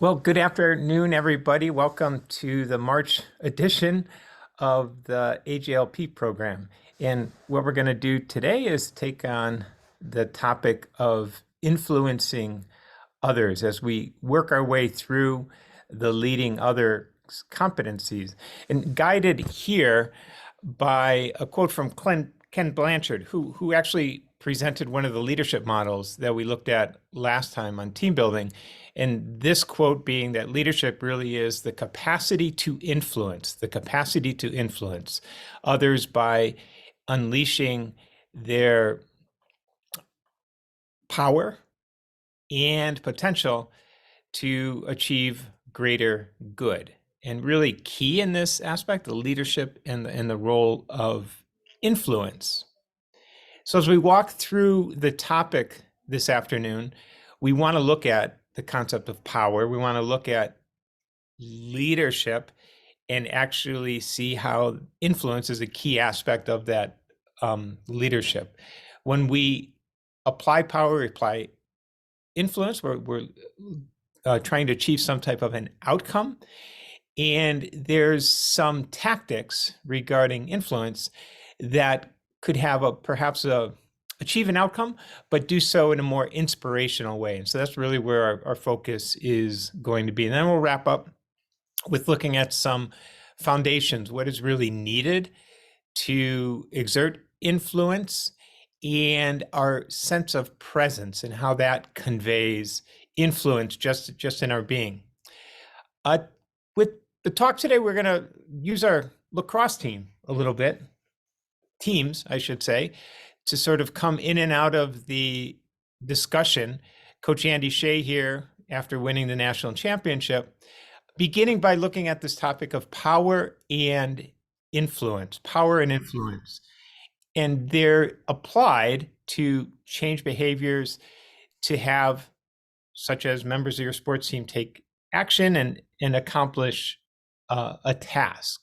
Well, good afternoon, everybody. Welcome to the March edition of the AGLP program. And what we're going to do today is take on the topic of influencing others as we work our way through the leading others competencies. And guided here by a quote from Ken Blanchard, who actually presented one of the leadership models that we looked at last time on team building. And this quote being that leadership really is the capacity to influence others by unleashing their power and potential to achieve greater good. And really key in this aspect, the leadership and the role of influence. So as we walk through the topic this afternoon, we want to look at the concept of power. We want to look at leadership and actually see how influence is a key aspect of that leadership. When we apply power, we apply influence, we're trying to achieve some type of an outcome. And there's some tactics regarding influence that could have perhaps achieve an outcome, but do so in a more inspirational way. And so that's really where our focus is going to be. And then we'll wrap up with looking at some foundations, what is really needed to exert influence, and our sense of presence and how that conveys influence just in our being. With the talk today, we're going to use our lacrosse teams, I should say, to sort of come in and out of the discussion. Coach Andy Shea here, after winning the national championship, beginning by looking at this topic of power and influence. And they're applied to change behaviors, to have, such as members of your sports team, take action and accomplish a task.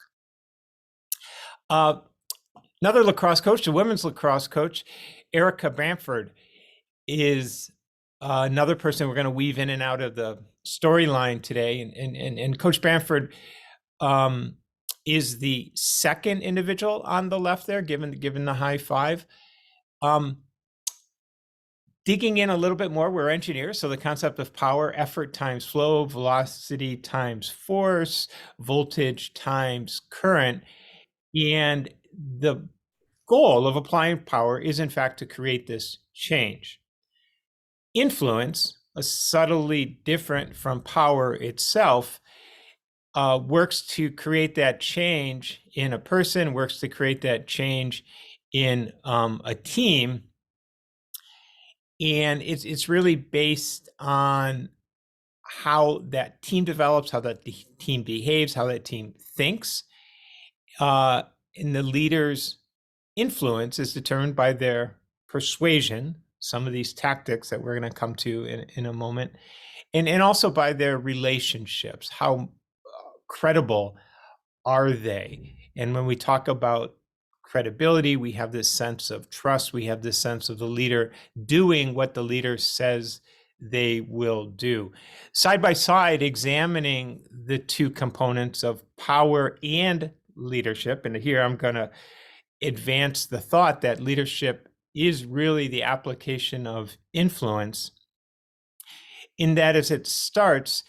Another lacrosse coach, the women's lacrosse coach, Erica Bamford, is another person we're going to weave in and out of the storyline today. And Coach Bamford is the second individual on the left there, given the high five. Digging in a little bit more, we're engineers, so the concept of power, effort times flow, velocity times force, voltage times current. And the goal of applying power is, in fact, to create this change. Influence, subtly different from power itself, works to create that change in a person, works to create that change in a team. And it's really based on how that team develops, how that team behaves, how that team thinks. And the leader's influence is determined by their persuasion, some of these tactics that we're going to come to in a moment, and also by their relationships. How credible are they? And when we talk about credibility, we have this sense of trust. We have this sense of the leader doing what the leader says they will do. Side by side, examining the two components of power and leadership. And here I'm going to advance the thought that leadership is really the application of influence, in that as it starts,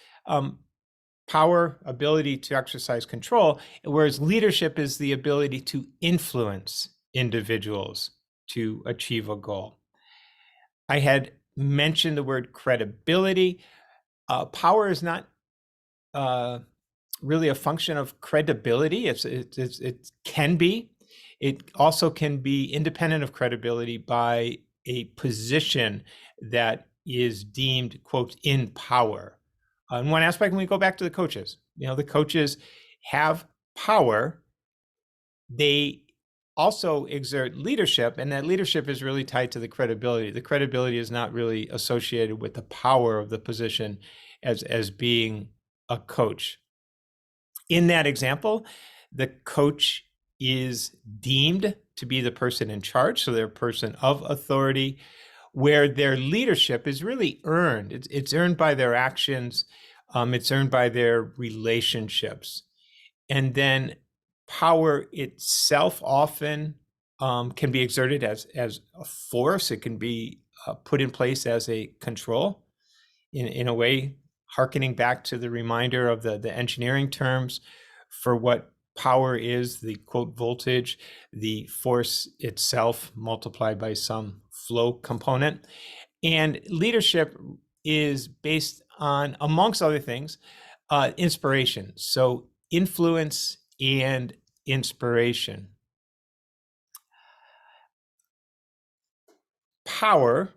power, ability to exercise control, whereas leadership is the ability to influence individuals to achieve a goal. I had mentioned the word credibility. Power is not really a function of credibility. It can be. It also can be independent of credibility by a position that is deemed, quote, in power. In one aspect, when we go back to the coaches, the coaches have power. They also exert leadership, and that leadership is really tied to the credibility. The credibility is not really associated with the power of the position as being a coach. In that example, the coach is deemed to be the person in charge, so they're a person of authority, where their leadership is really earned. It's earned by their actions, It's earned by their relationships. And then power itself often can be exerted as a force. It can be put in place as a control in a way, hearkening back to the reminder of the engineering terms for what power is, the quote voltage, the force itself multiplied by some flow component. And leadership is based on, amongst other things, inspiration. So influence and inspiration. Power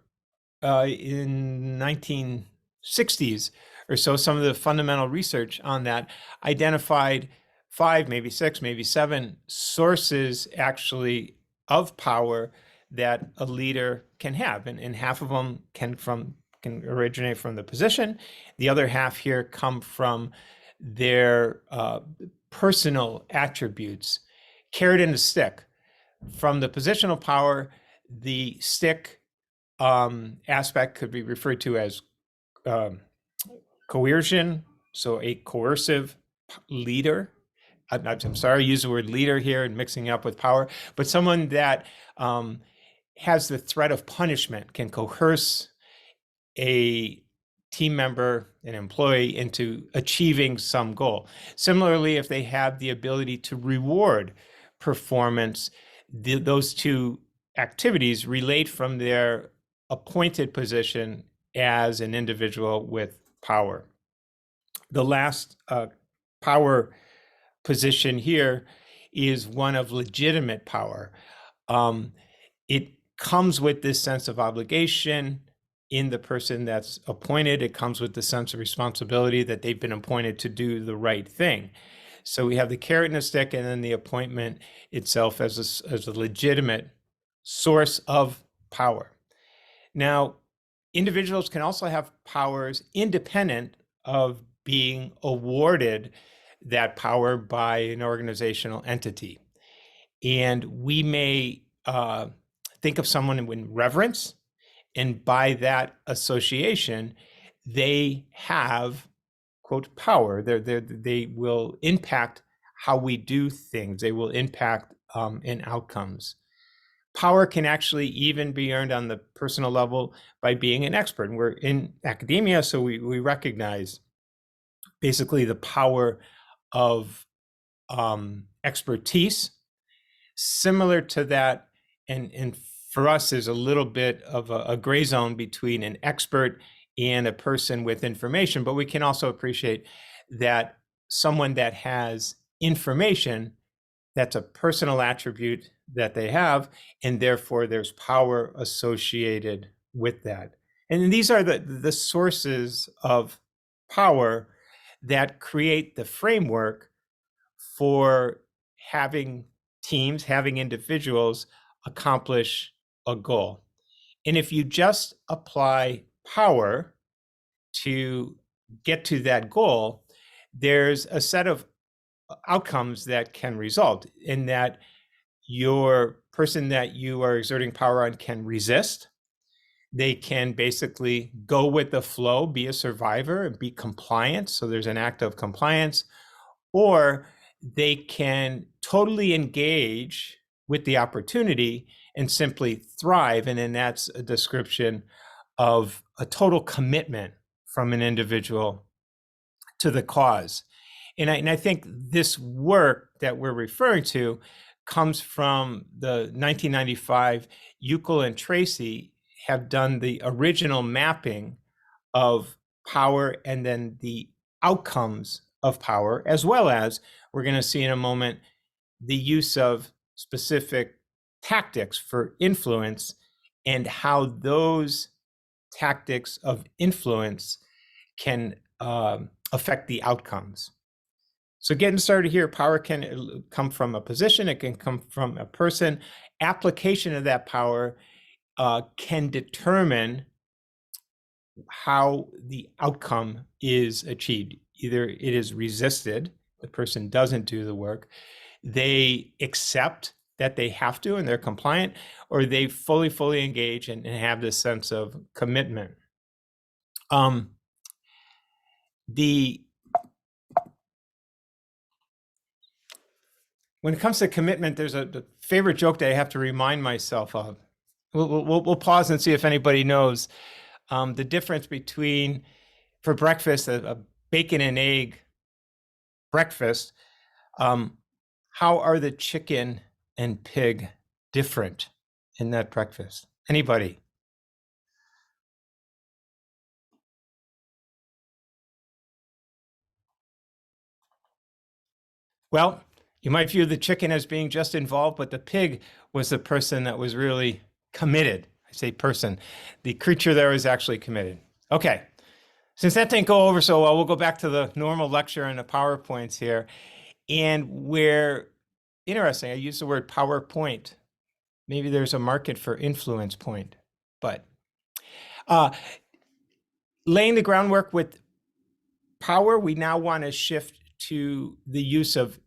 in 1960s or so, some of the fundamental research on that identified 5, maybe 6, maybe 7 sources actually of power that a leader can have, and half of them can originate from the position. The other half here come from their personal attributes. Carrot and the stick. From the positional power, the stick aspect could be referred to as coercion, so a coercive leader. I'm sorry, I use the word leader here and mixing it up with power, but someone that has the threat of punishment, can coerce a team member, an employee, into achieving some goal. Similarly, if they have the ability to reward performance, those two activities relate from their appointed position as an individual with power. The last power position here is one of legitimate power. It comes with this sense of obligation in the person that's appointed. It comes with the sense of responsibility that they've been appointed to do the right thing. So we have the carrot and the stick, and then the appointment itself as a legitimate source of power. Now, individuals can also have powers independent of being awarded that power by an organizational entity. And we may think of someone in reverence, and by that association, they have, quote, power. They will impact how we do things. They will impact in outcomes. Power can actually even be earned on the personal level by being an expert. And we're in academia, so we recognize basically the power of expertise. Similar to that, and for us, there's a little bit of a gray zone between an expert and a person with information, but we can also appreciate that someone that has information, that's a personal attribute that they have, and therefore there's power associated with that. And these are the sources of power that create the framework for having teams, having individuals accomplish a goal. And if you just apply power to get to that goal, there's a set of outcomes that can result in that your person that you are exerting power on can resist. They can basically go with the flow, be a survivor, and be compliant. So there's an act of compliance. Or they can totally engage with the opportunity and simply thrive. And then that's a description of a total commitment from an individual to the cause. And I think this work that we're referring to comes from the 1995, Uckel and Tracy have done the original mapping of power and then the outcomes of power, as well as we're going to see in a moment the use of specific tactics for influence and how those tactics of influence can affect the outcomes. So getting started here, power can come from a position, it can come from a person. Application of that power can determine how the outcome is achieved. Either it is resisted, the person doesn't do the work, they accept that they have to and they're compliant, or they fully engage and have this sense of commitment. when it comes to commitment, there's a favorite joke that I have to remind myself of. We'll pause and see if anybody knows the difference between, for breakfast, a bacon and egg breakfast. How are the chicken and pig different in that breakfast? Anybody? Well, you might view the chicken as being just involved, but the pig was the person that was really committed. I say person. The creature there was actually committed. Okay. Since that didn't go over so well, we'll go back to the normal lecture and the PowerPoints here. And we're interesting. I use the word PowerPoint. Maybe there's a market for influence point, but laying the groundwork with power, we now want to shift to the use of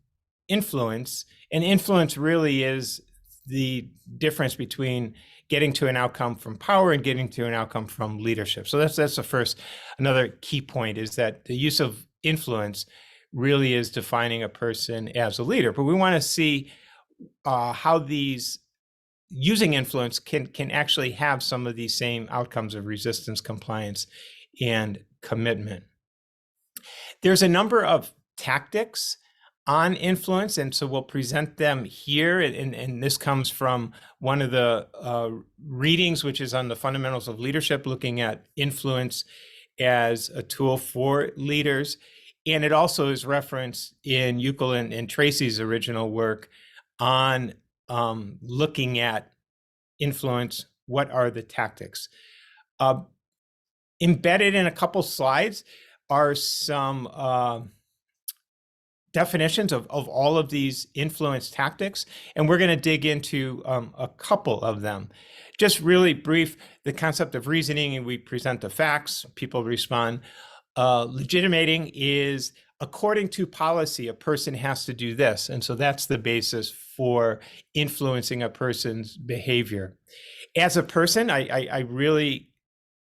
influence. And influence really is the difference between getting to an outcome from power and getting to an outcome from leadership. So that's the first. Another key point is that the use of influence really is defining a person as a leader. But we want to see how these using influence can actually have some of these same outcomes of resistance, compliance, and commitment. There's a number of tactics on influence, and so we'll present them here. And this comes from one of the readings, which is on the fundamentals of leadership, looking at influence as a tool for leaders. And it also is referenced in Uckel and Tracy's original work on looking at influence. What are the tactics? Embedded in a couple slides are some definitions of all of these influence tactics, and we're going to dig into a couple of them. Just really brief, the concept of reasoning, and we present the facts, people respond. Legitimating is, according to policy, a person has to do this, and so that's the basis for influencing a person's behavior. As a person, I really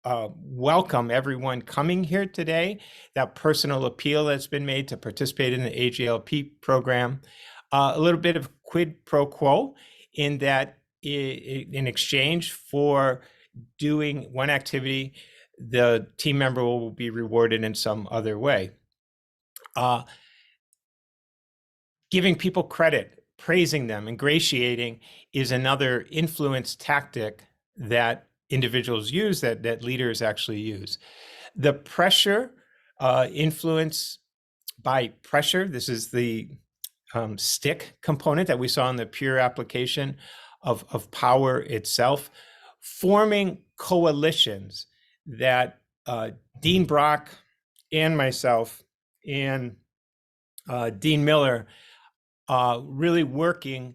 welcome everyone coming here today. That personal appeal that's been made to participate in the AGLP program. A little bit of quid pro quo in that in exchange for doing one activity, the team member will be rewarded in some other way. Giving people credit, praising them, ingratiating is another influence tactic that individuals use, that leaders actually use. The pressure, influence by pressure, this is the stick component that we saw in the pure application of power itself. Forming coalitions that Dean Brock and myself and Dean Miller really working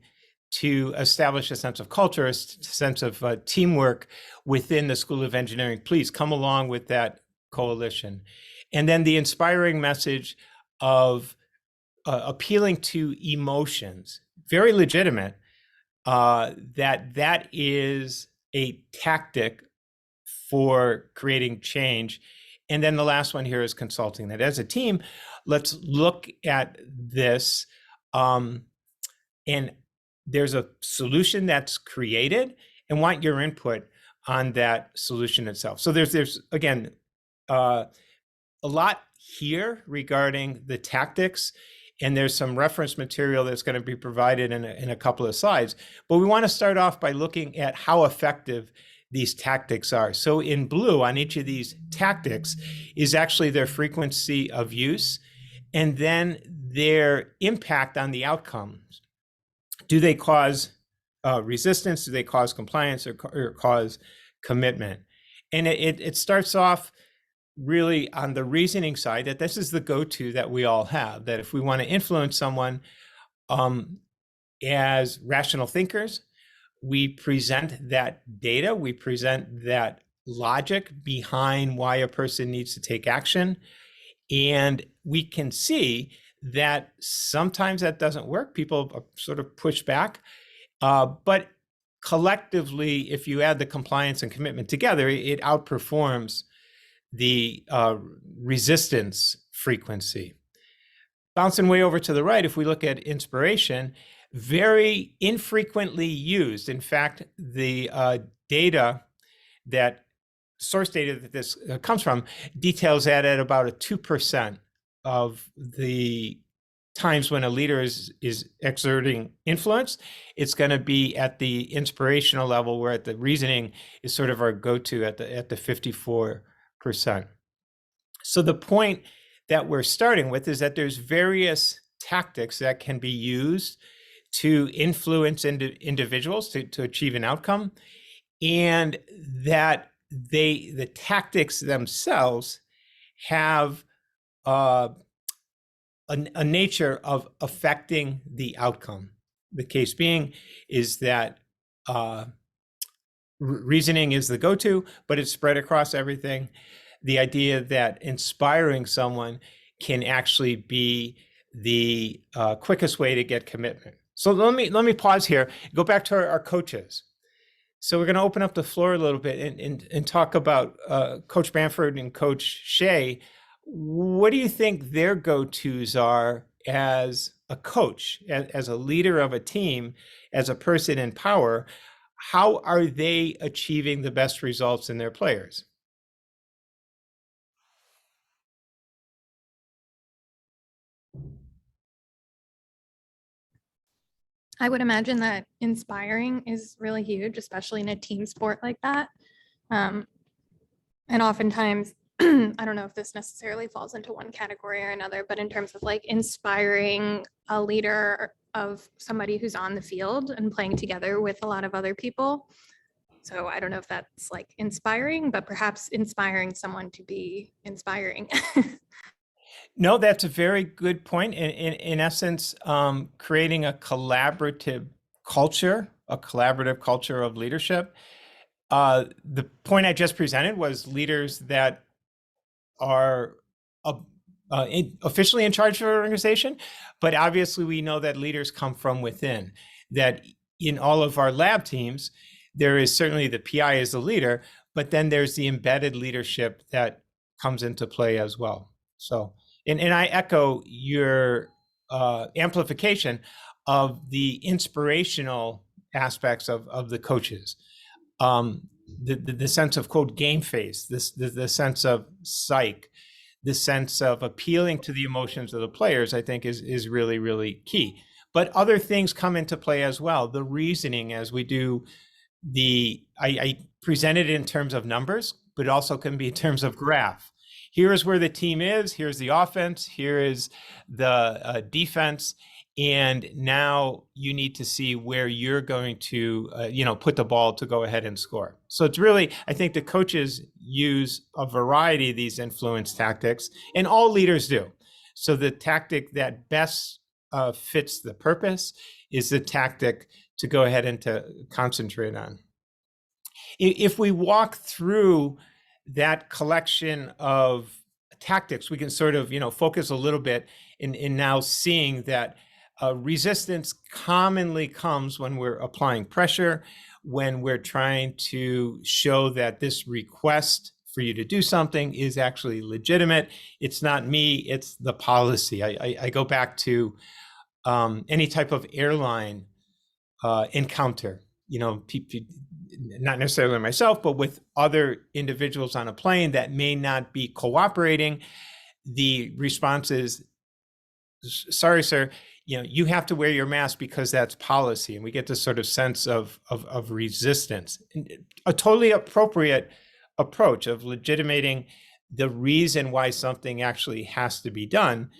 to establish a sense of culture, a sense of teamwork within the School of Engineering. Please come along with that coalition. And then the inspiring message of appealing to emotions, very legitimate, that is a tactic for creating change. And then the last one here is consulting. That as a team, let's look at this, and there's a solution that's created and want your input on that solution itself. So there's again, a lot here regarding the tactics, and there's some reference material that's going to be provided in a couple of slides. But we want to start off by looking at how effective these tactics are. So in blue on each of these tactics is actually their frequency of use, and then their impact on the outcomes. Do they cause resistance? Do they cause compliance or cause commitment? And it starts off really on the reasoning side, that this is the go-to that we all have, that if we want to influence someone as rational thinkers, we present that data, we present that logic behind why a person needs to take action. And we can see that sometimes that doesn't work. People sort of push back. But collectively, if you add the compliance and commitment together, it outperforms the resistance frequency. Bouncing way over to the right, if we look at inspiration, very infrequently used. In fact, the source data that this comes from details that at about a 2% of the times when a leader is exerting influence, it's going to be at the inspirational level, where at the reasoning is sort of our go-to at the 54%. So the point that we're starting with is that there's various tactics that can be used to influence individuals to achieve an outcome, and that the tactics themselves have a nature of affecting the outcome. The case being is that reasoning is the go-to, but it's spread across everything. The idea that inspiring someone can actually be the quickest way to get commitment. So let me pause here, go back to our coaches. So we're going to open up the floor a little bit and talk about Coach Bamford and Coach Shea. What do you think their go-tos are as a coach, as a leader of a team, as a person in power? How are they achieving the best results in their players? I would imagine that inspiring is really huge, especially in a team sport like that. And oftentimes, I don't know if this necessarily falls into one category or another, but in terms of like inspiring a leader of somebody who's on the field and playing together with a lot of other people. So I don't know if that's like inspiring, but perhaps inspiring someone to be inspiring. No, that's a very good point. In essence, creating a collaborative culture of leadership. The point I just presented was leaders that are officially in charge of an organization, but obviously we know that leaders come from within. That in all of our lab teams, there is certainly the PI as the leader, but then there's the embedded leadership that comes into play as well. So, and I echo your amplification of the inspirational aspects of the coaches. The sense of, quote, game face, the sense of psych, the sense of appealing to the emotions of the players, I think is really, really key. But other things come into play as well. The reasoning, as we do I present it in terms of numbers, but it also can be in terms of graph. Here's where the team is, here's the offense, here is the defense, and now you need to see where you're going to put the ball to go ahead and score. So it's really, I think the coaches use a variety of these influence tactics, and all leaders do. So the tactic that best fits the purpose is the tactic to go ahead and to concentrate on. If we walk through that collection of tactics, we can sort of, focus a little bit in now seeing that resistance commonly comes when we're applying pressure, when we're trying to show that this request for you to do something is actually legitimate. It's not me, it's the policy. I go back to any type of airline encounter, not necessarily myself, but with other individuals on a plane that may not be cooperating. The response is, sorry, sir, you have to wear your mask because that's policy. And we get this sort of sense of resistance. A totally appropriate approach of legitimating the reason why something actually has to be done,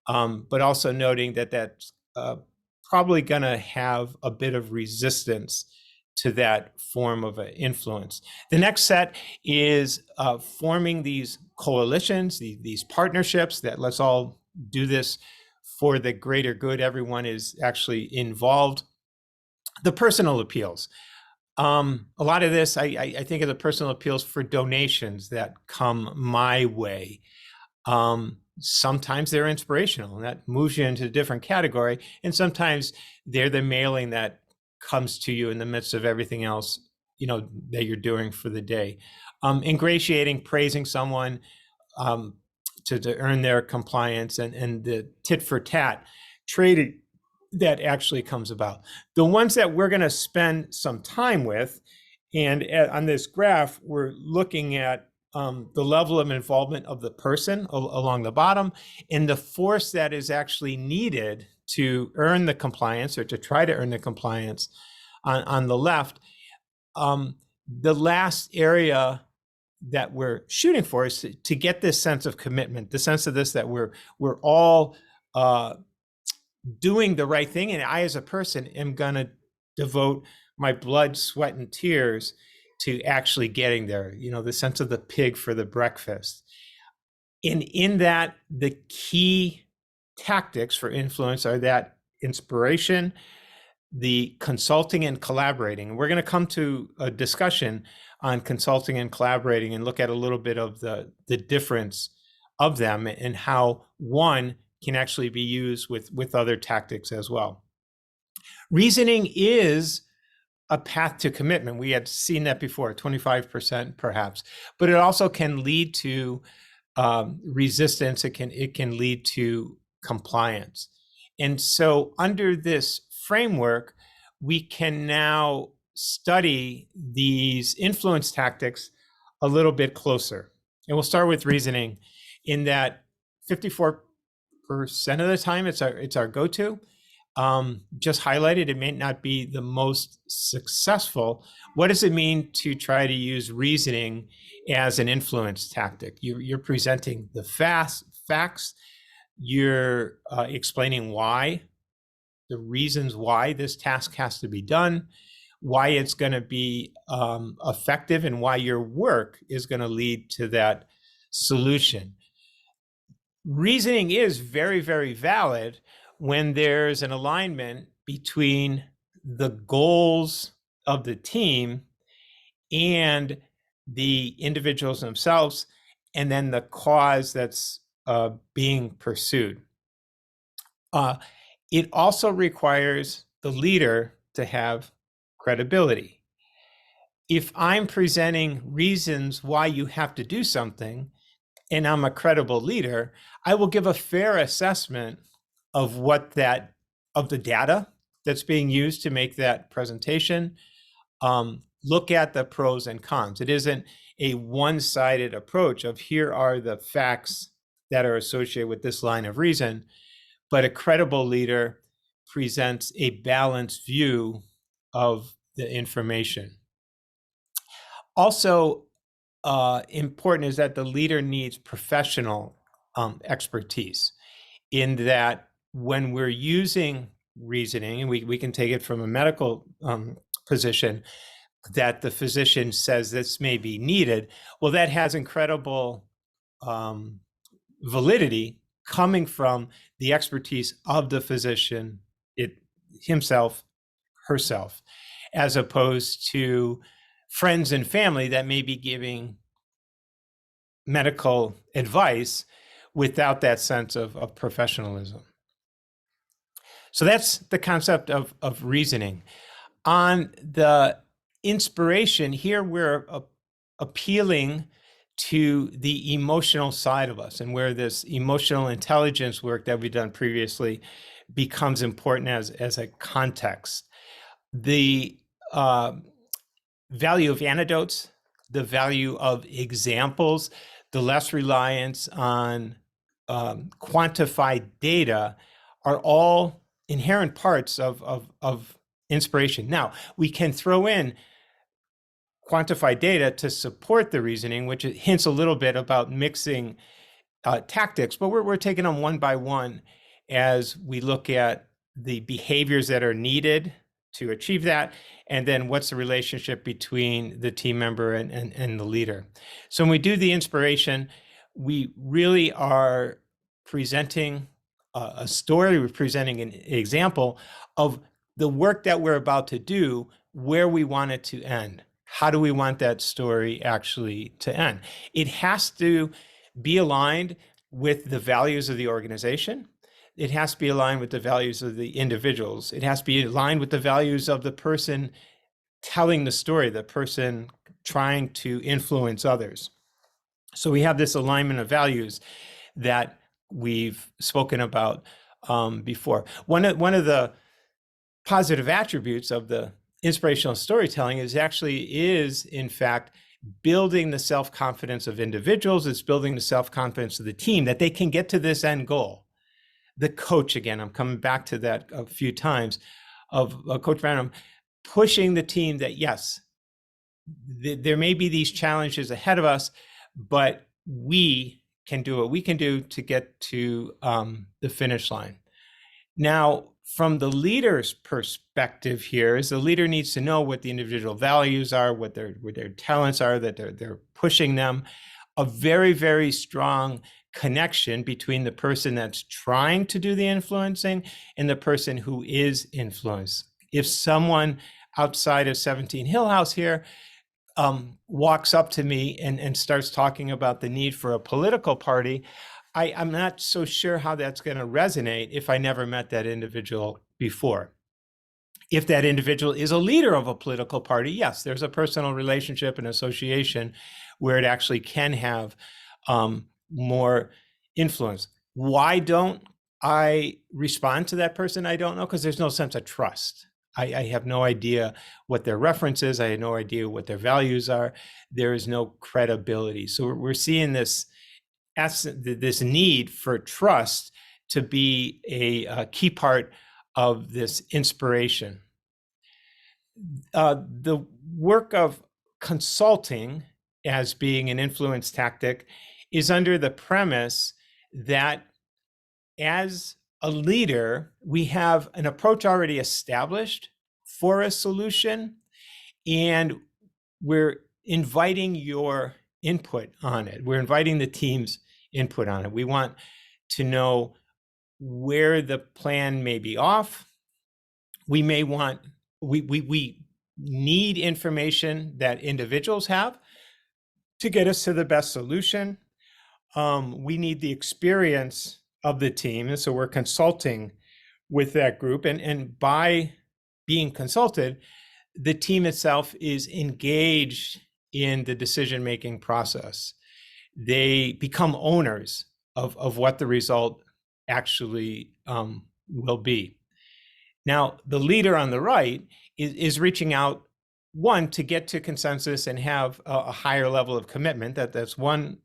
but also noting that that's probably going to have a bit of resistance to that form of influence. The next set is forming these coalitions, these partnerships that let's all do this for the greater good. Everyone is actually involved. The personal appeals. A lot of this, I think of the personal appeals for donations that come my way. Sometimes they're inspirational, and that moves you into a different category. And sometimes they're the mailing that comes to you in the midst of everything else, that you're doing for the day. Ingratiating, praising someone, to earn their compliance, and the tit for tat trading that actually comes about. The ones that we're going to spend some time with, and on this graph, we're looking at the level of involvement of the person along the bottom, and the force that is actually needed to earn the compliance, or to try to earn the compliance on the left. The last area that we're shooting for is to get this sense of commitment, the sense of this, that we're all doing the right thing, and I as a person am going to devote my blood, sweat, and tears to actually getting there. The sense of the pig for the breakfast. And in that, the key tactics for influence are that inspiration, the consulting, and collaborating. We're going to come to a discussion on consulting and collaborating and look at a little bit of the difference of them and how one can actually be used with other tactics as well. Reasoning is a path to commitment. We had seen that before, 25% perhaps, but it also can lead to resistance. It can lead to compliance. And so under this framework, we can now study these influence tactics a little bit closer. And we'll start with reasoning, in that 54% of the time it's our go-to. Just highlighted, it may not be the most successful. What does it mean to try to use reasoning as an influence tactic? You're presenting the facts. You're explaining why, the reasons why this task has to be done, why it's going to be effective, and why your work is going to lead to that solution. Reasoning is very, very valid when there's an alignment between the goals of the team and the individuals themselves, and then the cause that's being pursued. It also requires the leader to have credibility. If I'm presenting reasons why you have to do something, and I'm a credible leader, I will give a fair assessment of the data that's being used to make that presentation. Look at the pros and cons. It isn't a one-sided approach of here are the facts that are associated with this line of reason, but a credible leader presents a balanced view of the information. Also, important is that the leader needs professional expertise, in that when we're using reasoning, and we can take it from a medical position, that the physician says this may be needed, well, that has incredible validity coming from the expertise of the physician himself, herself, as opposed to friends and family that may be giving medical advice without that sense of professionalism. So that's the concept of reasoning. On the inspiration, here we're appealing to the emotional side of us, and where this emotional intelligence work that we've done previously becomes important as a context. The value of anecdotes, the value of examples, the less reliance on quantified data are all inherent parts of inspiration. Now, we can throw in quantified data to support the reasoning, which hints a little bit about mixing tactics, but we're taking them one by one as we look at the behaviors that are needed to achieve that, and then what's the relationship between the team member and the leader. So when we do the inspiration, we really are presenting a story, we're presenting an example of the work that we're about to do, where we want it to end. How do we want that story actually to end? It has to be aligned with the values of the organization. It has to be aligned with the values of the individuals. It has to be aligned with the values of the person telling the story, the person trying to influence others. So we have this alignment of values that we've spoken about before. One of the positive attributes of the inspirational storytelling is in fact building the self-confidence of individuals. It's building the self-confidence of the team that they can get to this end goal. The coach, again, I'm coming back to that a few times, of Coach Branham pushing the team that yes, there may be these challenges ahead of us, but we can do what we can do to get to the finish line. Now, from the leader's perspective here, is the leader needs to know what the individual values are, what their talents are, that they're pushing them. A very, very strong connection between the person that's trying to do the influencing and the person who is influenced. If someone outside of 17 Hill House here walks up to me and starts talking about the need for a political party, I'm not so sure how that's going to resonate if I never met that individual before. If that individual is a leader of a political party, yes, there's a personal relationship and association where it actually can have more influence. Why don't I respond to that person? I don't know, because there's no sense of trust. I have no idea what their reference is. I have no idea what their values are. There is no credibility. So we're seeing this need for trust to be a key part of this inspiration. The work of consulting as being an influence tactic is under the premise that as a leader, we have an approach already established for a solution, and we're inviting your input on it. We're inviting the team's input on it. We want to know where the plan may be off. We may want, we need information that individuals have to get us to the best solution. We need the experience of the team. And so we're consulting with that group. And by being consulted, the team itself is engaged in the decision-making process. They become owners of what the result actually will be. Now, the leader on the right is reaching out, one, to get to consensus and have a higher level of commitment. That's one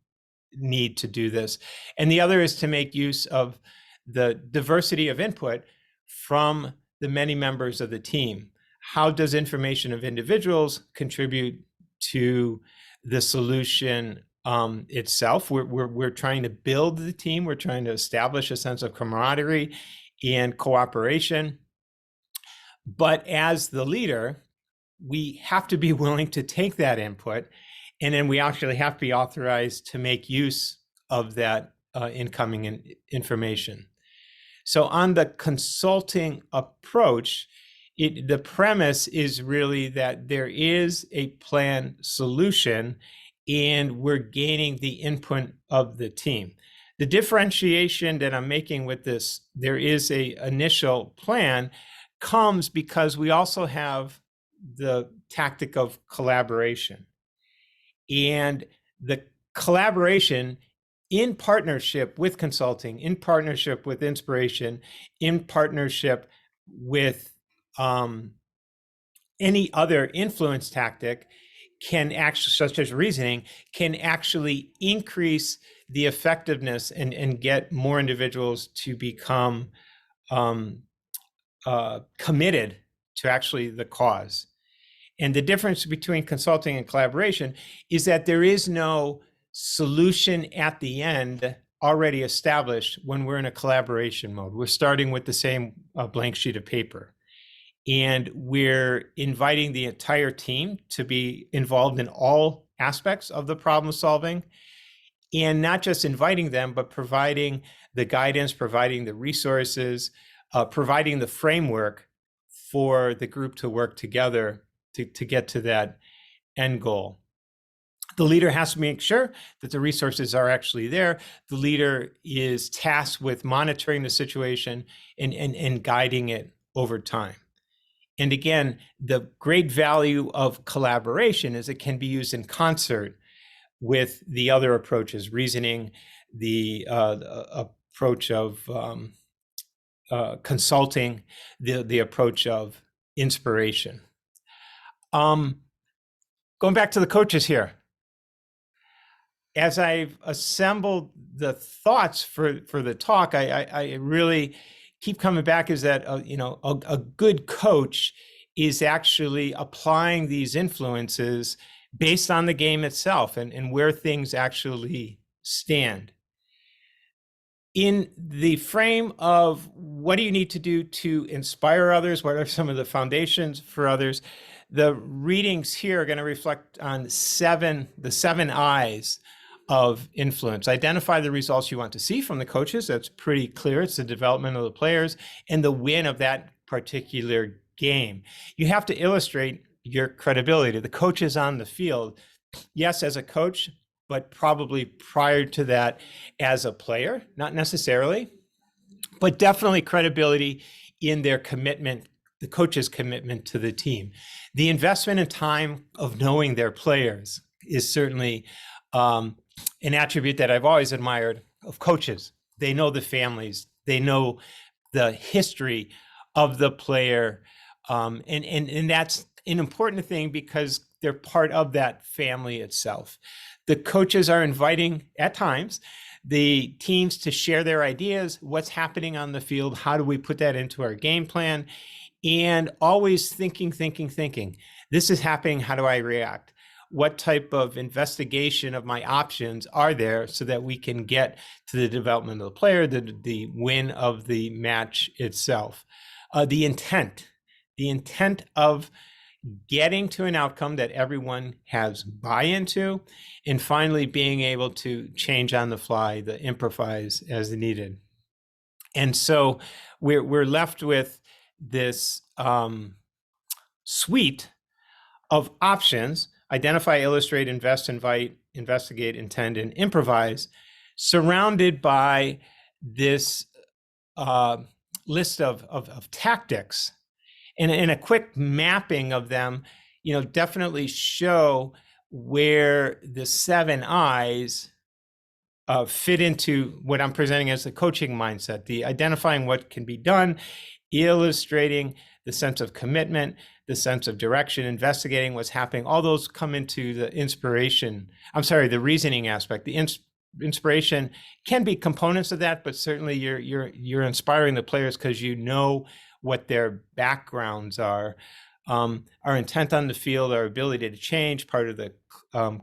need to do this. And the other is to make use of the diversity of input from the many members of the team. How does information of individuals contribute to the solution itself? We're trying to build the team. We're trying to establish a sense of camaraderie and cooperation. But as the leader, we have to be willing to take that input, and then we actually have to be authorized to make use of that incoming information. So on the consulting approach, the premise is really that there is a planned solution and we're gaining the input of the team. The differentiation that I'm making with this, there is a initial plan, comes because we also have the tactic of collaboration. And the collaboration in partnership with consulting, in partnership with inspiration, in partnership with any other influence tactic can actually, such as reasoning, can actually increase the effectiveness and get more individuals to become committed to actually the cause. And the difference between consulting and collaboration is that there is no solution at the end already established when we're in a collaboration mode. We're starting with the same blank sheet of paper. And we're inviting the entire team to be involved in all aspects of the problem solving. And not just inviting them, but providing the guidance, providing the resources, providing the framework for the group to work together to get to that end goal. The leader has to make sure that the resources are actually there. The leader is tasked with monitoring the situation and guiding it over time. And again, the great value of collaboration is it can be used in concert with the other approaches, reasoning, the approach of consulting, the approach of inspiration. Going back to the coaches here, as I've assembled the thoughts for the talk, I really keep coming back is that a good coach is actually applying these influences based on the game itself and where things actually stand. In the frame of what do you need to do to inspire others, what are some of the foundations for others, the readings here are going to reflect on the seven I's of influence. Identify the results you want to see from the coaches. That's pretty clear. It's the development of the players and the win of that particular game. You have to illustrate your credibility. The coaches on the field, yes, as a coach, but probably prior to that as a player, not necessarily, but definitely credibility in their commitment, the coach's commitment to the team. The investment in time of knowing their players is certainly an attribute that I've always admired of coaches. They know the families, they know the history of the player, and that's an important thing because they're part of that family itself. The coaches are inviting, at times, the teams to share their ideas, what's happening on the field, how do we put that into our game plan, and always thinking. This is happening, how do I react? What type of investigation of my options are there so that we can get to the development of the player, the win of the match itself? The intent of getting to an outcome that everyone has buy-in to, and finally being able to change on the fly, the improvise as needed. And so we're left with this suite of options: identify, illustrate, invest, invite, investigate, intend, and improvise, surrounded by this list of tactics. And a quick mapping of them, definitely show where the seven I's fit into what I'm presenting as the coaching mindset, the identifying what can be done, illustrating the sense of commitment, the sense of direction, investigating what's happening. All those come into the the reasoning aspect. The inspiration can be components of that, but certainly you're inspiring the players because you know what their backgrounds are. Our intent on the field, our ability to change, part of the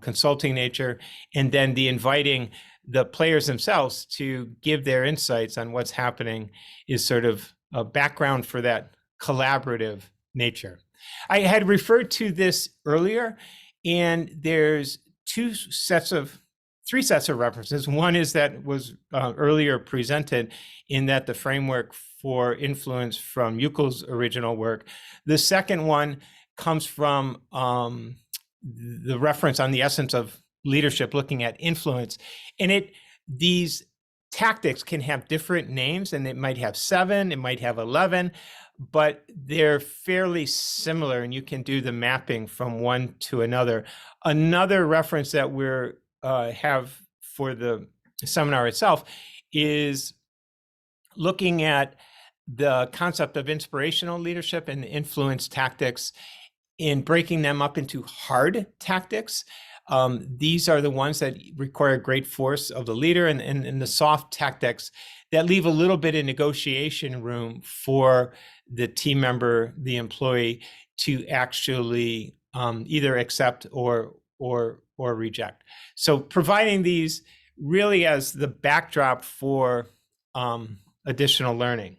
consulting nature, and then the inviting the players themselves to give their insights on what's happening is sort of a background for that collaborative nature. I had referred to this earlier, and there's three sets of references. One is that was earlier presented in that the framework for influence from Yukel's original work. The second one comes from the reference on the essence of leadership, looking at influence. And these tactics can have different names, and it might have 7, it might have 11, but they're fairly similar, and you can do the mapping from one to another. Another reference that we're have for the seminar itself is looking at the concept of inspirational leadership and influence tactics in breaking them up into hard tactics. These are the ones that require great force of the leader, and the soft tactics that leave a little bit of negotiation room for the team member, the employee, to actually either accept or reject. So providing these really as the backdrop for additional learning.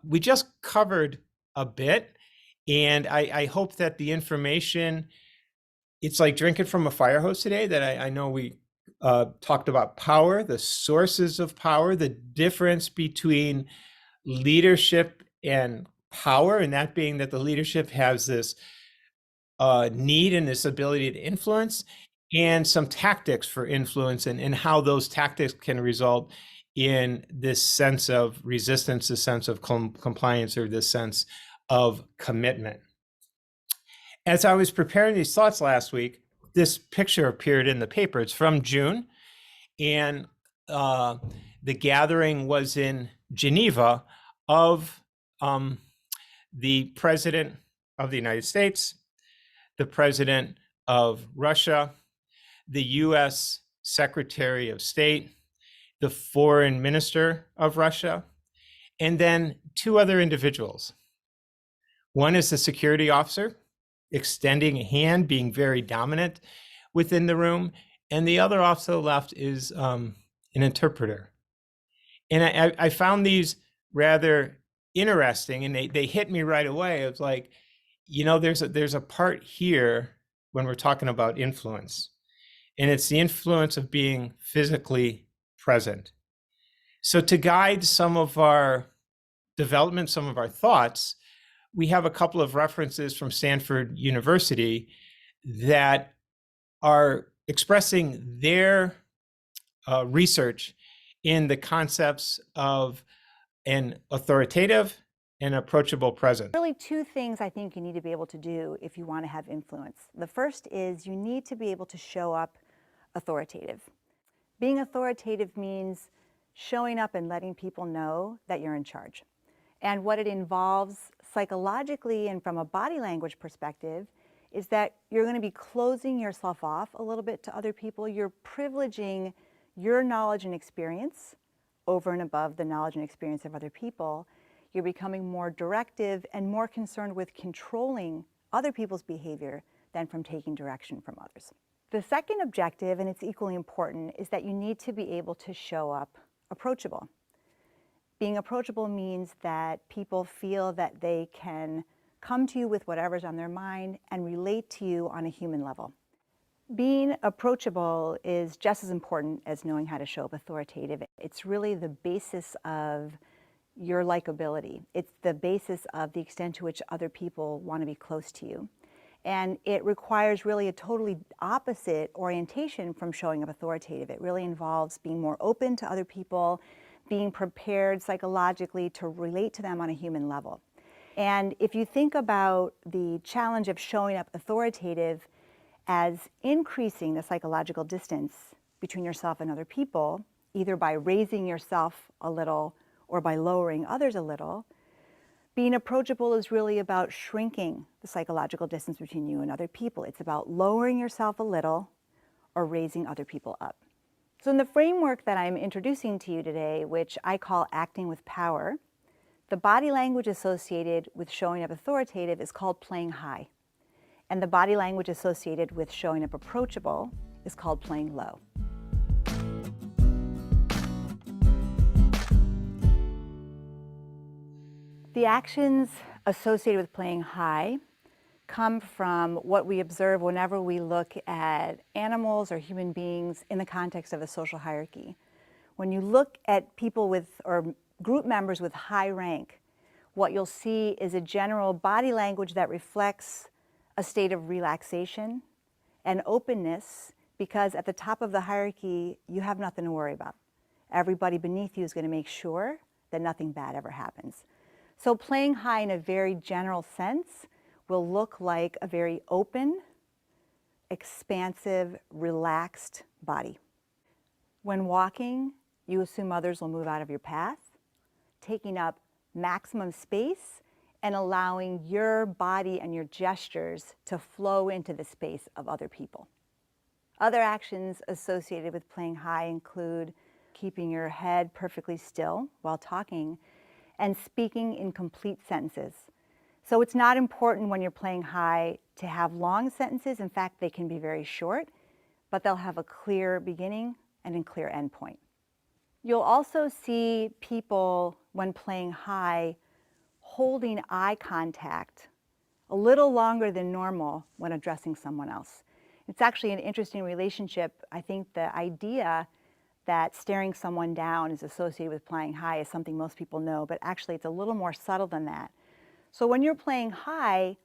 We just covered a bit, and I hope that the information, it's like drinking from a fire hose today, that I know we talked about power, the sources of power, the difference between leadership and power, and that being that the leadership has this need and this ability to influence, and some tactics for influence, and how those tactics can result in this sense of resistance, this sense of compliance, or this sense of commitment. As I was preparing these thoughts last week, this picture appeared in the paper. It's from June, and uh, the gathering was in Geneva of the President of the United States, the President of Russia, the US Secretary of State, the Foreign Minister of Russia, and then two other individuals. One is the security officer, extending a hand, being very dominant within the room, and the other off to the left is an interpreter. And I found these rather interesting, and they hit me right away. It's like, there's a part here when we're talking about influence, and it's the influence of being physically present. So to guide some of our development, some of our thoughts, we have a couple of references from Stanford University that are expressing their research in the concepts of an authoritative and approachable presence. Really, two things I think you need to be able to do if you want to have influence. The first is you need to be able to show up authoritative. Being authoritative means showing up and letting people know that you're in charge. And what it involves psychologically and from a body language perspective is that you're going to be closing yourself off a little bit to other people. You're privileging your knowledge and experience over and above the knowledge and experience of other people. You're becoming more directive and more concerned with controlling other people's behavior than from taking direction from others. The second objective, and it's equally important, is that you need to be able to show up approachable. Being approachable means that people feel that they can come to you with whatever's on their mind and relate to you on a human level. Being approachable is just as important as knowing how to show up authoritative. It's really the basis of your likability. It's the basis of the extent to which other people want to be close to you. And it requires really a totally opposite orientation from showing up authoritative. It really involves being more open to other people, being prepared psychologically to relate to them on a human level. And if you think about the challenge of showing up authoritative as increasing the psychological distance between yourself and other people, either by raising yourself a little or by lowering others a little, being approachable is really about shrinking the psychological distance between you and other people. It's about lowering yourself a little or raising other people up. So in the framework that I'm introducing to you today, which I call acting with power, the body language associated with showing up authoritative is called playing high. And the body language associated with showing up approachable is called playing low. The actions associated with playing high come from what we observe whenever we look at animals or human beings in the context of a social hierarchy. When you look at people with, or group members with high rank, what you'll see is a general body language that reflects a state of relaxation and openness, because at the top of the hierarchy, you have nothing to worry about. Everybody beneath you is going to make sure that nothing bad ever happens. So playing high in a very general sense will look like a very open, expansive, relaxed body. When walking, you assume others will move out of your path, taking up maximum space and allowing your body and your gestures to flow into the space of other people. Other actions associated with playing high include keeping your head perfectly still while talking and speaking in complete sentences. So it's not important when you're playing high to have long sentences. In fact, they can be very short, but they'll have a clear beginning and a clear end point. You'll also see people, when playing high, holding eye contact a little longer than normal when addressing someone else. It's actually an interesting relationship. I think the idea that staring someone down is associated with playing high is something most people know, but actually it's a little more subtle than that. So when you're playing high,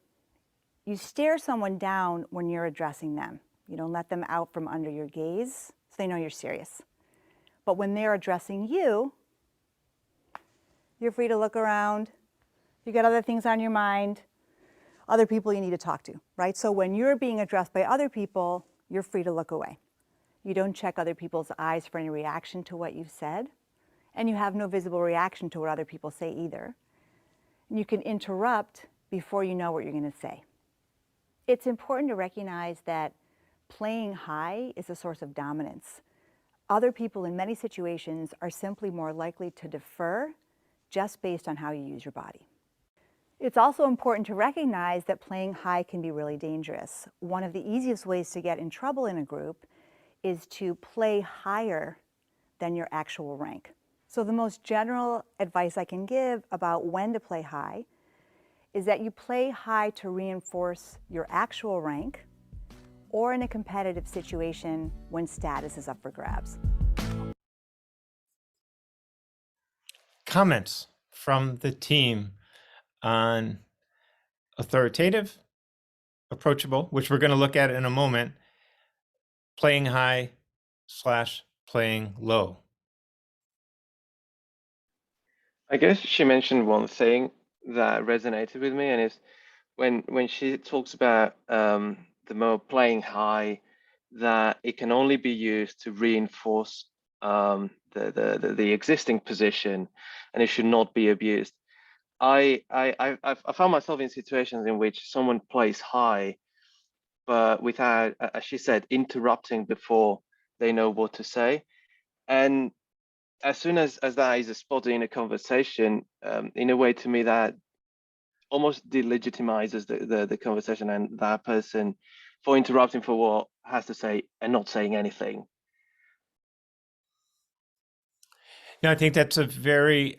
you stare someone down when you're addressing them. You don't let them out from under your gaze, so they know you're serious. But when they're addressing you, you're free to look around. You got other things on your mind, other people you need to talk to, right? So when you're being addressed by other people, you're free to look away. You don't check other people's eyes for any reaction to what you've said, and you have no visible reaction to what other people say either. And you can interrupt before you know what you're going to say. It's important to recognize that playing high is a source of dominance. Other people in many situations are simply more likely to defer just based on how you use your body. It's also important to recognize that playing high can be really dangerous. One of the easiest ways to get in trouble in a group is to play higher than your actual rank. So the most general advice I can give about when to play high is that you play high to reinforce your actual rank or in a competitive situation when status is up for grabs. Comments from the team on authoritative, approachable, which we're going to look at in a moment, playing high / playing low. I guess she mentioned one thing that resonated with me, and is when she talks about the mode playing high, that it can only be used to reinforce the existing position, and it should not be abused. I found myself in situations in which someone plays high, but without, as she said, interrupting before they know what to say. And as soon as that is spotted in a conversation, in a way, to me, that almost delegitimizes the conversation and that person for interrupting for what has to say and not saying anything. No, I think that's a very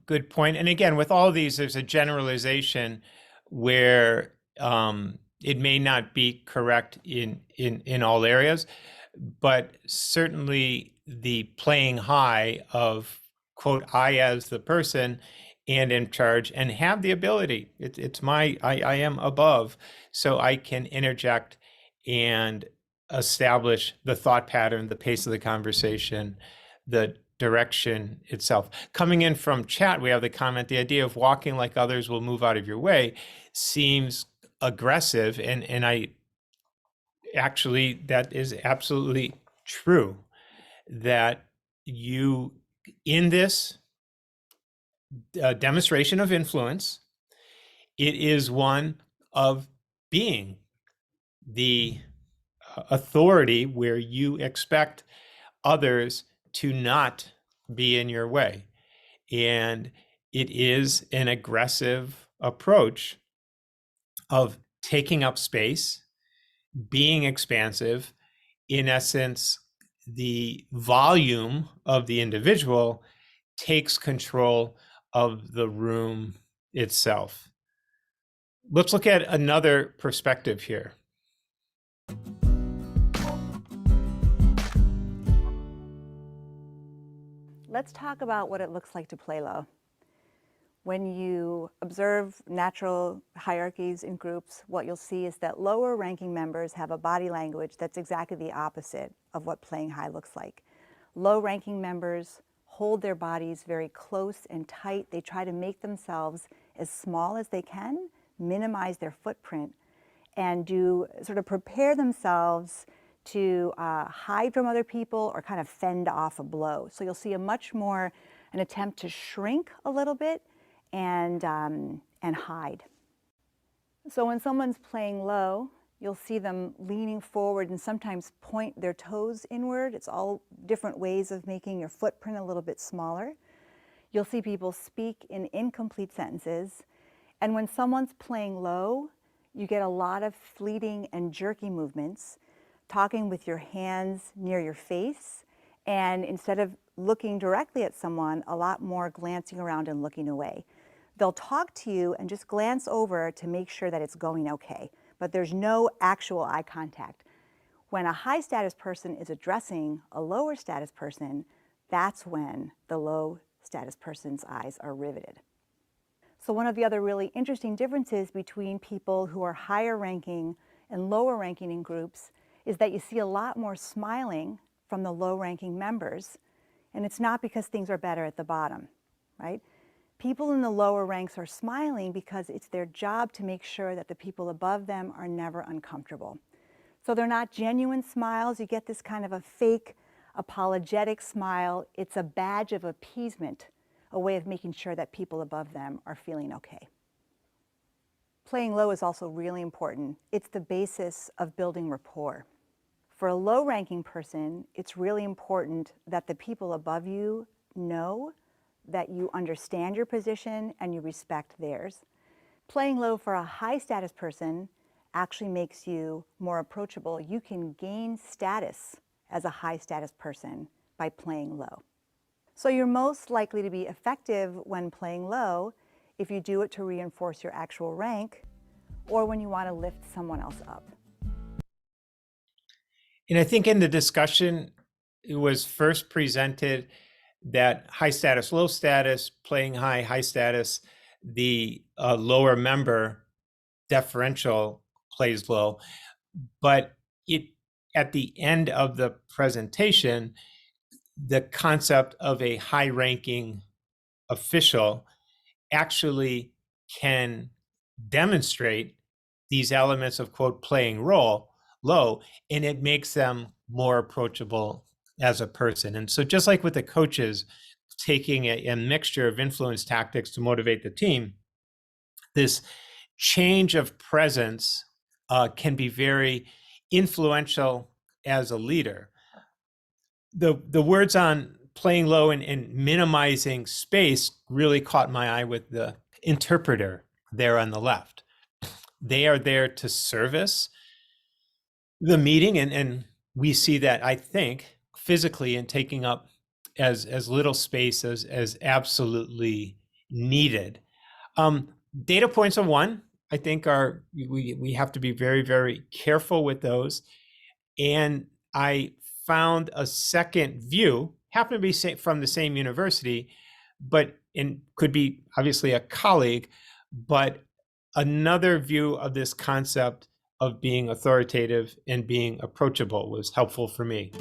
good point. And again, with all of these, there's a generalization where it may not be correct in all areas, but certainly the playing high of, quote, I as the person and in charge and have the ability, it's my, I am above, so I can interject and establish the thought pattern, the pace of the conversation, the direction itself. Coming in from chat, we have the comment, the idea of walking like others will move out of your way seems aggressive. And I actually, that is absolutely true, that you, in this demonstration of influence, it is one of being the authority where you expect others to not be in your way. And it is an aggressive approach of taking up space, being expansive. In essence, the volume of the individual takes control of the room itself. Let's look at another perspective here. Let's talk about what it looks like to play low. When you observe natural hierarchies in groups, what you'll see is that lower ranking members have a body language that's exactly the opposite of what playing high looks like. Low ranking members hold their bodies very close and tight. They try to make themselves as small as they can, minimize their footprint, and do sort of prepare themselves to hide from other people or kind of fend off a blow. So you'll see a much more an attempt to shrink a little bit and hide. So when someone's playing low, you'll see them leaning forward and sometimes point their toes inward. It's all different ways of making your footprint a little bit smaller. You'll see people speak in incomplete sentences. And when someone's playing low, you get a lot of fleeting and jerky movements, talking with your hands near your face, and instead of looking directly at someone, a lot more glancing around and looking away. They'll talk to you and just glance over to make sure that it's going okay, but there's no actual eye contact. When a high status person is addressing a lower status person, that's when the low status person's eyes are riveted. So one of the other really interesting differences between people who are higher ranking and lower ranking in groups is that you see a lot more smiling from the low ranking members, and it's not because things are better at the bottom, right? People in the lower ranks are smiling because it's their job to make sure that the people above them are never uncomfortable. So they're not genuine smiles. You get this kind of a fake, apologetic smile. It's a badge of appeasement, a way of making sure that people above them are feeling okay. Playing low is also really important. It's the basis of building rapport. For a low-ranking person, it's really important that the people above you know that you understand your position and you respect theirs. Playing low for a high-status person actually makes you more approachable. You can gain status as a high-status person by playing low. So you're most likely to be effective when playing low if you do it to reinforce your actual rank or when you want to lift someone else up. And I think in the discussion, it was first presented that high status, low status, playing high, high status, the lower member deferential plays low. But it at the end of the presentation, the concept of a high ranking official actually can demonstrate these elements of quote playing role low, and it makes them more approachable as a person. And so just like with the coaches taking a mixture of influence tactics to motivate the team, this change of presence can be very influential as a leader. The words on playing low and minimizing space really caught my eye with the interpreter there on the left. They are there to service the meeting, and we see that, I think, physically in taking up as little space as absolutely needed. Data points of one, I think, are we have to be very, very careful with those. And I found a second view, happened to be from the same university, but and could be obviously a colleague, but another view of this concept of being authoritative and being approachable was helpful for me.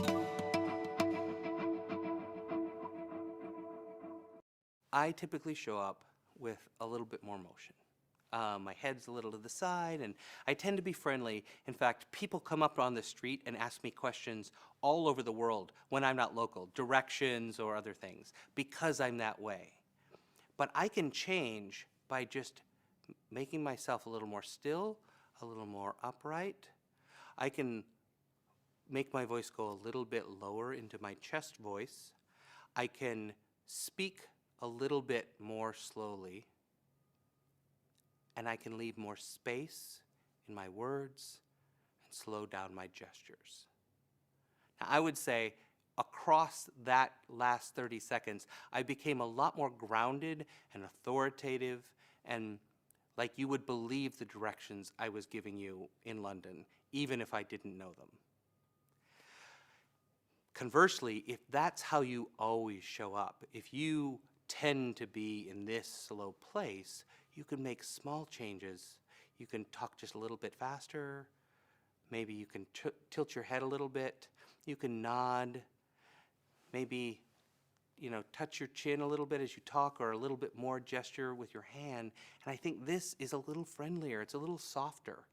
I typically show up with a little bit more motion. My head's a little to the side, and I tend to be friendly. In fact, people come up on the street and ask me questions all over the world when I'm not local, directions or other things, because I'm that way. But I can change by just making myself a little more still, a little more upright. I can make my voice go a little bit lower into my chest voice. I can speak a little bit more slowly, and I can leave more space in my words and slow down my gestures. Now, I would say across that last 30 seconds, I became a lot more grounded and authoritative and like you would believe the directions I was giving you in London, even if I didn't know them. Conversely, if that's how you always show up, if you tend to be in this slow place, you can make small changes. You can talk just a little bit faster. Maybe you can tilt your head a little bit. You can nod. Maybe, touch your chin a little bit as you talk, or a little bit more gesture with your hand. And I think this is a little friendlier. It's a little softer.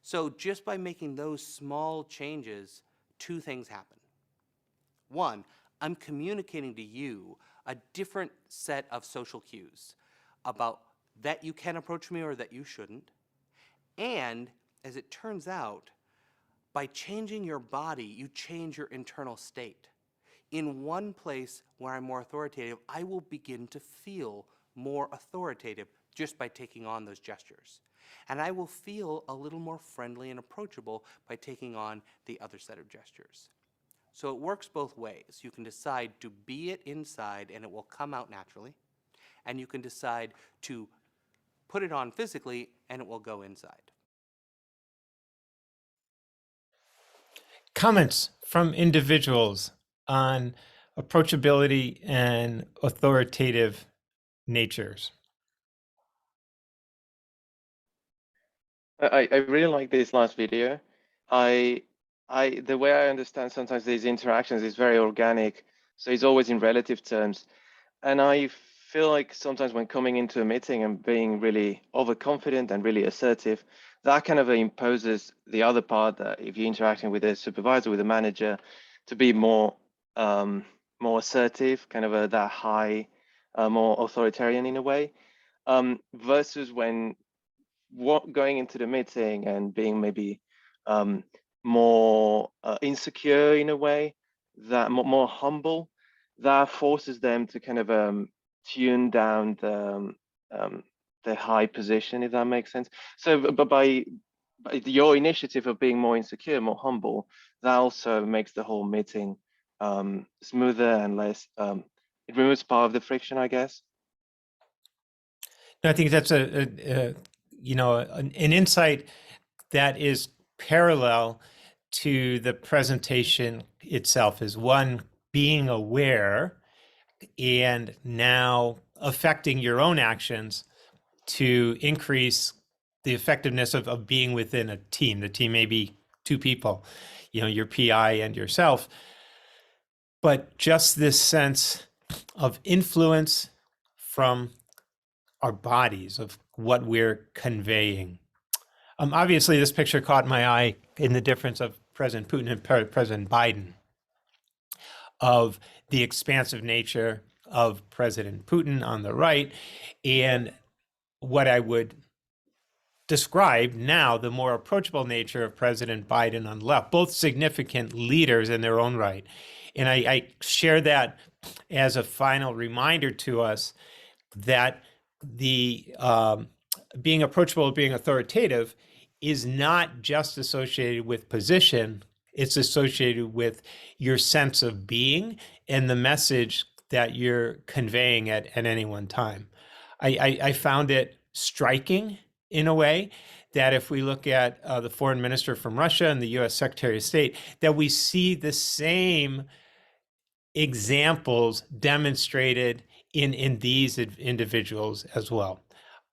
So just by making those small changes, two things happen. One, I'm communicating to you a different set of social cues about that you can approach me or that you shouldn't. And as it turns out, by changing your body, you change your internal state. In one place where I'm more authoritative, I will begin to feel more authoritative just by taking on those gestures. And I will feel a little more friendly and approachable by taking on the other set of gestures. So it works both ways. You can decide to be it inside and it will come out naturally. And you can decide to put it on physically and it will go inside. Comments from individuals on approachability and authoritative natures. I really like this last video. The way I understand sometimes these interactions is very organic, so it's always in relative terms. And I feel like sometimes when coming into a meeting and being really overconfident and really assertive, that kind of imposes the other part, that if you're interacting with a supervisor, with a manager, to be more more assertive, kind of that high, more authoritarian in a way, versus when going into the meeting and being maybe more insecure in a way, that more humble, that forces them to kind of tune down the high position, if that makes sense. So, but by your initiative of being more insecure, more humble, that also makes the whole meeting smoother and less. It removes part of the friction, I guess. I think that's an insight that is parallel to the presentation itself, is one, being aware and now affecting your own actions to increase the effectiveness of being within a team. The team may be two people, your PI and yourself, but just this sense of influence from our bodies, of what we're conveying. Obviously, this picture caught my eye in the difference of President Putin and President Biden, of the expansive nature of President Putin on the right, and what I would describe now, the more approachable nature of President Biden on the left, both significant leaders in their own right. And I share that as a final reminder to us that the being approachable, being authoritative, is not just associated with position. It's associated with your sense of being and the message that you're conveying at any one time. I found it striking in a way that if we look at the foreign minister from Russia and the U.S. Secretary of State, that we see the same examples demonstrated in these individuals as well.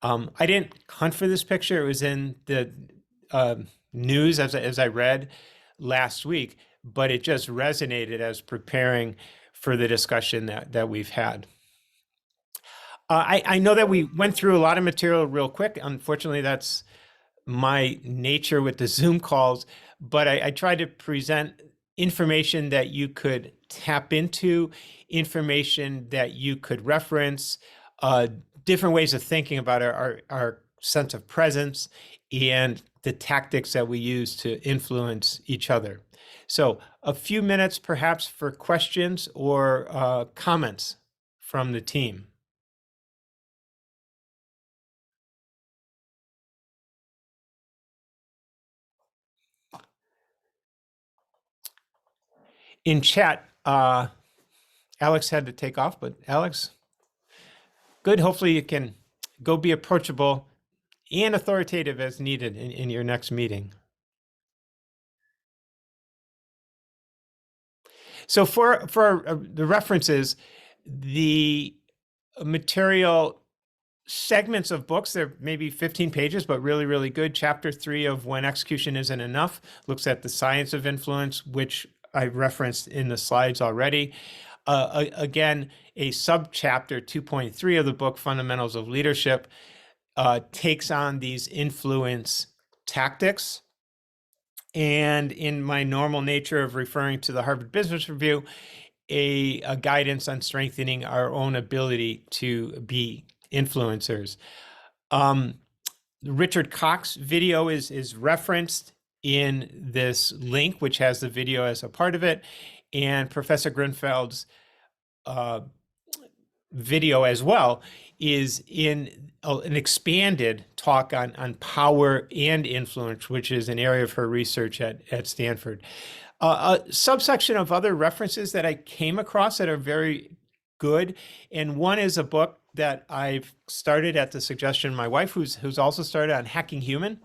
I didn't hunt for this picture. It was in the news as I read last week, but it just resonated as preparing for the discussion that we've had. I know that we went through a lot of material real quick. Unfortunately, that's my nature with the Zoom calls, but I tried to present information that you could tap into, information that you could reference, different ways of thinking about our sense of presence and the tactics that we use to influence each other. So a few minutes perhaps for questions or comments from the team. In chat, Alex had to take off, but Alex, good. Hopefully you can go be approachable and authoritative as needed in your next meeting. So for the references, the material segments of books, they're maybe 15 pages, but really, really good. Chapter 3 of When Execution Isn't Enough looks at the science of influence, which I referenced in the slides already. Again, a subchapter 2.3 of the book, Fundamentals of Leadership, takes on these influence tactics. And in my normal nature of referring to the Harvard Business Review, a guidance on strengthening our own ability to be influencers. Richard Cox video is referenced in this link, which has the video as a part of it, and Professor Grunfeld's video as well is in an expanded talk on power and influence, which is an area of her research at Stanford. A subsection of other references that I came across that are very good, and one is a book that I've started at the suggestion of my wife, who's also started on Hacking Human,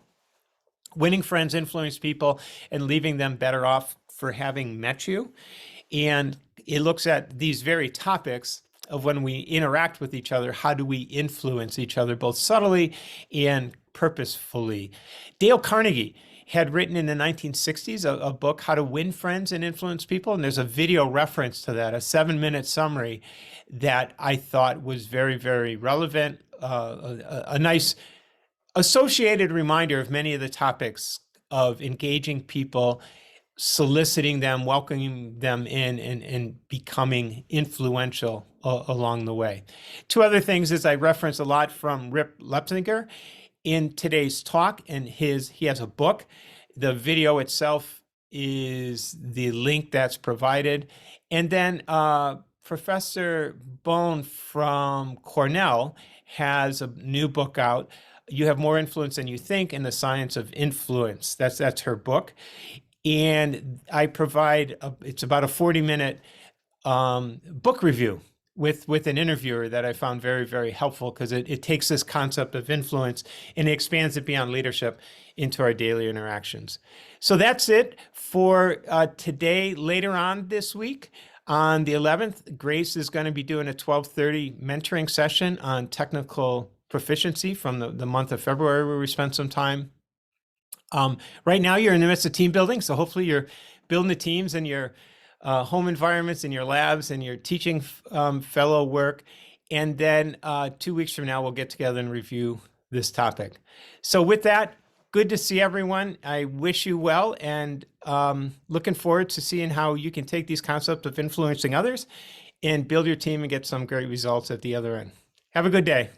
Winning Friends, Influence People, and Leaving Them Better Off for Having Met You. And it looks at these very topics of when we interact with each other, how do we influence each other, both subtly and purposefully. Dale Carnegie had written in the 1960s a book, How to Win Friends and Influence People. And there's a video reference to that, a 7-minute summary that I thought was very, very relevant, a nice associated reminder of many of the topics of engaging people, soliciting them, welcoming them in, and becoming influential along the way. Two other things is I reference a lot from Rip Lepsinger in today's talk, and he has a book. The video itself is the link that's provided. And then Professor Bone from Cornell has a new book out. You Have More Influence Than You Think in the Science of Influence. That's her book. And I provide, it's about a 40-minute book review with an interviewer that I found very, very helpful, because it takes this concept of influence and it expands it beyond leadership into our daily interactions. So that's it for today. Later on this week, on the 11th, Grace is going to be doing a 12:30 mentoring session on technical proficiency from the month of February, where we spent some time. Right now, you're in the midst of team building, so hopefully you're building the teams in your home environments, in your labs, and your teaching fellow work. And then 2 weeks from now, we'll get together and review this topic. So with that, good to see everyone. I wish you well, and looking forward to seeing how you can take these concepts of influencing others and build your team and get some great results at the other end. Have a good day.